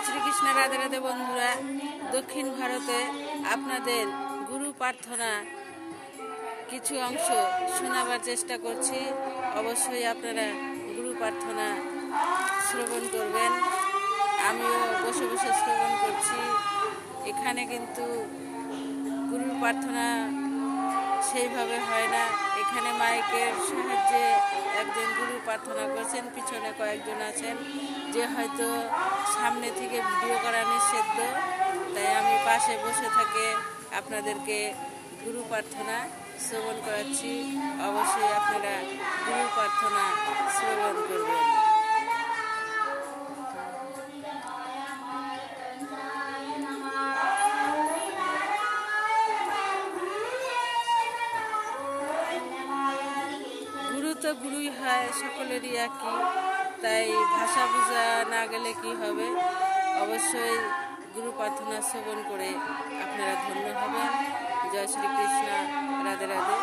শ্রীকৃষ্ণ রাধে রাধে বন্ধুরা, দক্ষিণ ভারতে আপনাদের গুরু প্রার্থনা কিছু অংশ শোনাবার চেষ্টা করছি। অবশ্যই আপনারা গুরু প্রার্থনা শ্রবণ করবেন। আমিও বসে বসে শ্রবণ করছি। এখানে কিন্তু গুরু প্রার্থনা সেইভাবে হয় না। এখানে মাইকের সাহায্যে একজন গুরু প্রার্থনা করছেন, পিছনে কয়েকজন আছেন, যে হয়তো সামনে থেকে ভিডিও করা নিষিদ্ধ, তাই আমি পাশে বসে থেকে আপনাদেরকে গুরু প্রার্থনা শ্রবণ করাচ্ছি। অবশ্যই আপনারা গুরু প্রার্থনা শ্রবণ করবেন। গুরু তো গুরুই হয়, সকলেরই একই, তাই ভাষা বোঝা না গেলে কি হবে। অবশ্যই গুরু প্রার্থনা শ্রবণ করে আপনারা ধন্য হবেন। জয় শ্রীকৃষ্ণ, রাধে রাধে।